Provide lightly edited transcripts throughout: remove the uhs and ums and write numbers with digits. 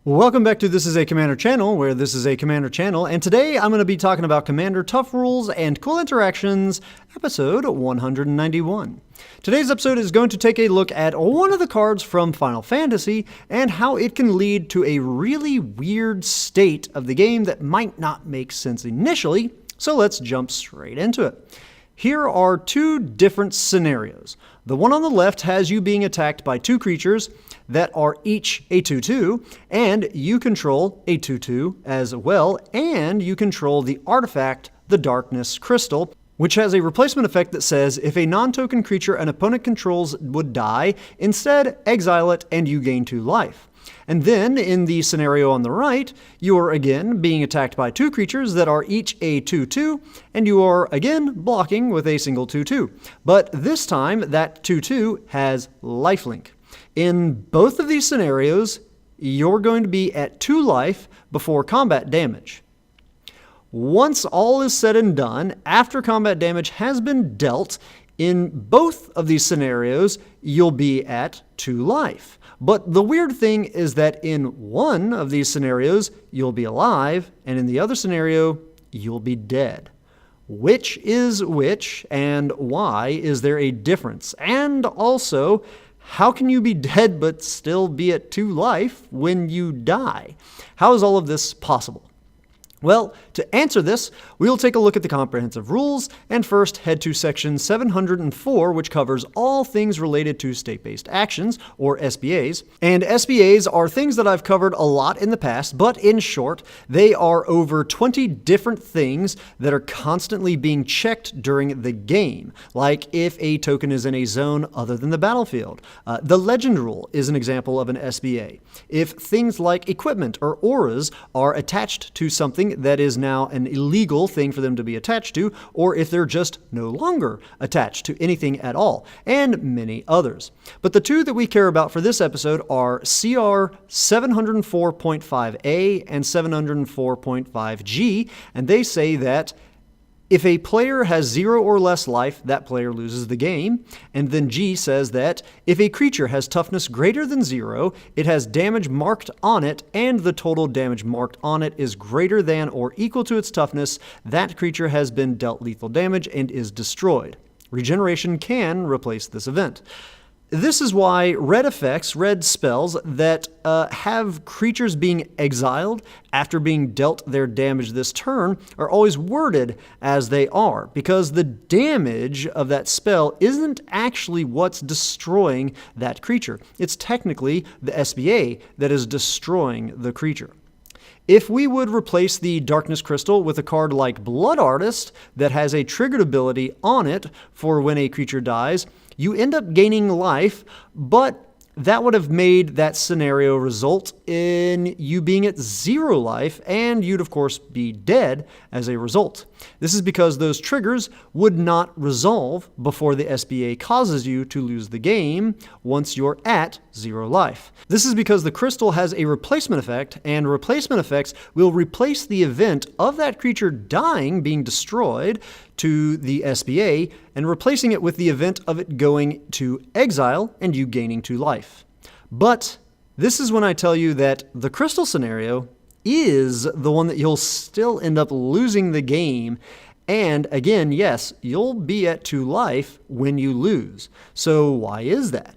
Welcome back to This is a Commander channel, where this is a Commander channel, and today I'm going to be talking about Commander Tough Rules and Cool Interactions, episode 191. Today's episode is going to take a look at one of the cards from Final Fantasy and how it can lead to a really weird state of the game that might not make sense initially, so let's jump straight into it. Here are two different scenarios. The one on the left has you being attacked by two creatures that are each a 2/2, and you control a 2/2 as well, and you control the artifact, the Darkness Crystal, which has a replacement effect that says if a non-token creature an opponent controls would die, instead exile it and you gain 2 life. And then, in the scenario on the right, you are again being attacked by two creatures that are each a 2/2, and you are again blocking with a single 2/2. But this time, that 2/2 has lifelink. In both of these scenarios, you're going to be at 2 life before combat damage. Once all is said and done, after combat damage has been dealt, in both of these scenarios, you'll be at 2 life. But the weird thing is that in one of these scenarios, you'll be alive, and in the other scenario, you'll be dead. Which is which, and why is there a difference? And also, how can you be dead but still be at 2 life when you die? How is all of this possible? Well, to answer this, we'll take a look at the comprehensive rules, and first head to section 704, which covers all things related to state-based actions, or SBAs. And SBAs are things that I've covered a lot in the past, but in short, they are over 20 different things that are constantly being checked during the game, like if a token is in a zone other than the battlefield. The legend rule is an example of an SBA. If things like equipment or auras are attached to something that is now an illegal thing for them to be attached to, or if they're just no longer attached to anything at all, and many others. But the two that we care about for this episode are CR 704.5A and 704.5G, and they say that if a player has 0 or less life, that player loses the game. And then G says that if a creature has toughness greater than 0, it has damage marked on it, and the total damage marked on it is greater than or equal to its toughness, that creature has been dealt lethal damage and is destroyed. Regeneration can replace this event. This is why red effects, red spells that have creatures being exiled after being dealt their damage this turn are always worded as they are, because the damage of that spell isn't actually what's destroying that creature. It's technically the SBA that is destroying the creature. If we would replace the Darkness Crystal with a card like Blood Artist that has a triggered ability on it for when a creature dies, you end up gaining life, but that would have made that scenario result in you being at 0 life, and you'd of course be dead as a result. This is because those triggers would not resolve before the SBA causes you to lose the game once you're at 0 life. This is because the crystal has a replacement effect, and replacement effects will replace the event of that creature dying, being destroyed, to the SBA, and replacing it with the event of it going to exile and you gaining 2 life. But this is when I tell you that the crystal scenario is the one that you'll still end up losing the game. And again, yes, you'll be at 2 life when you lose. So why is that?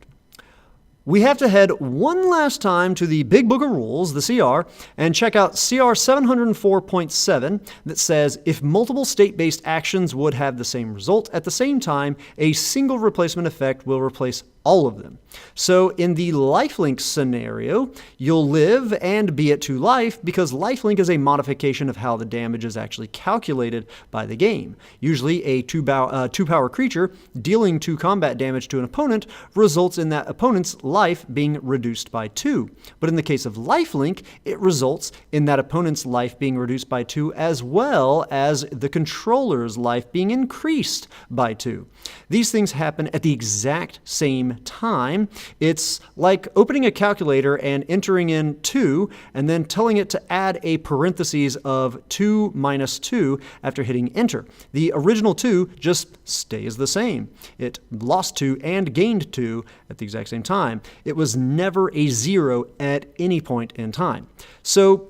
We have to head one last time to the Big Book of Rules, the CR, and check out CR 704.7 that says if multiple state-based actions would have the same result at the same time, a single replacement effect will replace all of them. So in the lifelink scenario, you'll live and be at 2 life because lifelink is a modification of how the damage is actually calculated by the game. Usually a 2-power creature dealing 2 combat damage to an opponent results in that opponent's life being reduced by 2. But in the case of lifelink, it results in that opponent's life being reduced by 2 as well as the controller's life being increased by 2. These things happen at the exact same same time. It's like opening a calculator and entering in 2 and then telling it to add a parentheses of 2 minus 2 after hitting enter. The original 2 just stays the same. It lost 2 and gained 2 at the exact same time. It was never a 0 at any point in time. So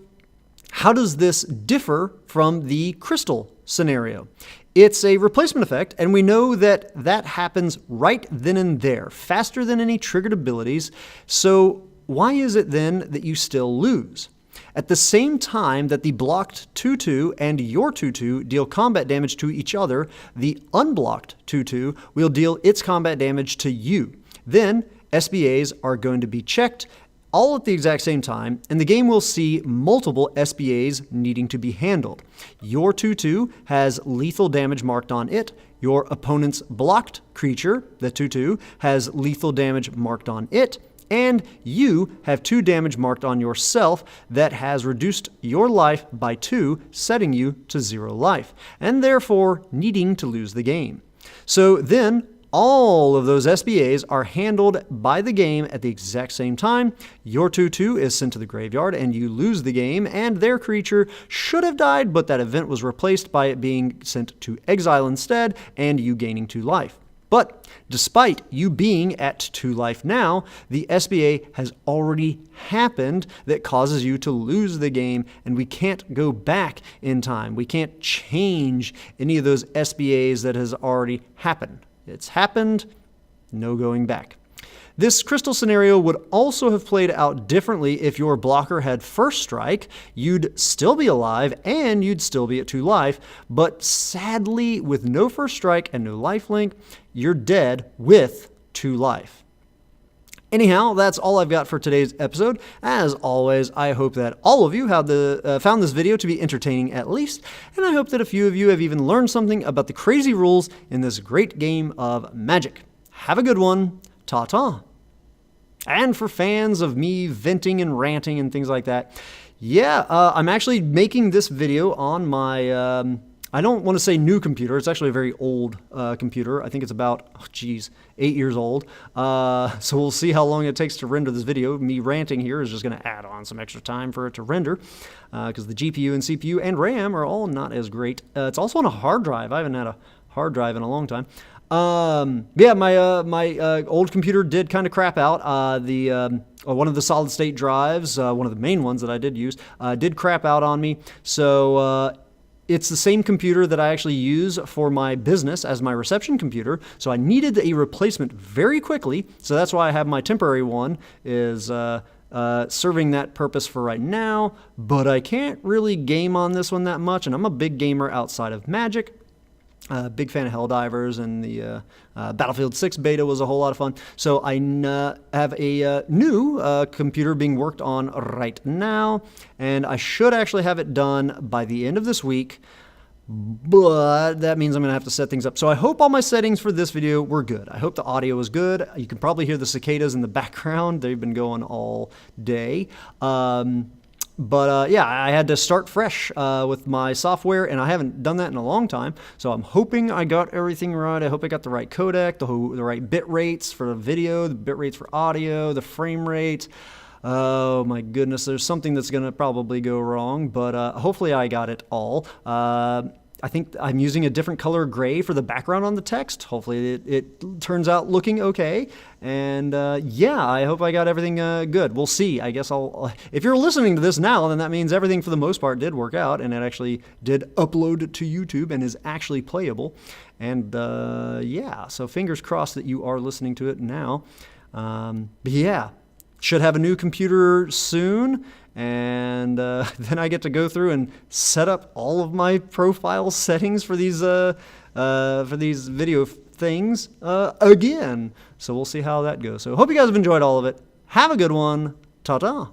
how does this differ from the crystal scenario? It's a replacement effect, and we know that that happens right then and there, faster than any triggered abilities. So why is it then that you still lose? At the same time that the blocked 2/2 and your 2/2 deal combat damage to each other, the unblocked 2/2 will deal its combat damage to you. Then SBAs are going to be checked all at the exact same time, and the game will see multiple SBAs needing to be handled. Your 2/2 has lethal damage marked on it. Your opponent's blocked creature, the 2/2, has lethal damage marked on it. And you have 2 damage marked on yourself that has reduced your life by 2, setting you to 0 life, and therefore needing to lose the game. So then, all of those SBAs are handled by the game at the exact same time. Your 2/2 is sent to the graveyard and you lose the game, and their creature should have died, but that event was replaced by it being sent to exile instead and you gaining 2 life. But despite you being at 2 life now, the SBA has already happened that causes you to lose the game, and we can't go back in time. We can't change any of those SBAs that has already happened. It's happened, no going back. This crystal scenario would also have played out differently if your blocker had first strike. You'd still be alive and you'd still be at 2 life, but sadly, with no first strike and no lifelink, you're dead with 2 life. Anyhow, that's all I've got for today's episode. As always, I hope that all of you have found this video to be entertaining at least, and I hope that a few of you have even learned something about the crazy rules in this great game of Magic. Have a good one. Ta-ta. And for fans of me venting and ranting and things like that, yeah, I'm actually making this video on my, I don't want to say new computer. It's actually a very old computer. I think it's about, 8 years old. So we'll see how long it takes to render this video. Me ranting here is just going to add on some extra time for it to render because the GPU and CPU and RAM are all not as great. It's also on a hard drive. I haven't had a hard drive in a long time. Yeah, my old computer did kind of crap out. One of the solid state drives, one of the main ones that I did use, did crap out on me. So it's the same computer that I actually use for my business as my reception computer. So I needed a replacement very quickly. So that's why I have my temporary one is serving that purpose for right now. But I can't really game on this one that much, and I'm a big gamer outside of Magic. Big fan of Helldivers, and the Battlefield 6 beta was a whole lot of fun. So I have a new computer being worked on right now, and I should actually have it done by the end of this week, but that means I'm going to have to set things up. So I hope all my settings for this video were good. I hope the audio was good. You can probably hear the cicadas in the background. They've been going all day. But yeah, I had to start fresh with my software, and I haven't done that in a long time. So I'm hoping I got everything right. I hope I got the right codec, the right bit rates for the video, the bit rates for audio, the frame rate. Oh my goodness, there's something that's going to probably go wrong, but hopefully I got it all. I think I'm using a different color gray for the background on the text. Hopefully it turns out looking okay. And yeah, I hope I got everything good. We'll see. I guess if you're listening to this now, then that means everything for the most part did work out, and it actually did upload to YouTube and is actually playable. And yeah, so fingers crossed that you are listening to it now. But yeah, should have a new computer soon. And then I get to go through and set up all of my profile settings for these video things again. So we'll see how that goes. So hope you guys have enjoyed all of it. Have a good one. Ta-ta.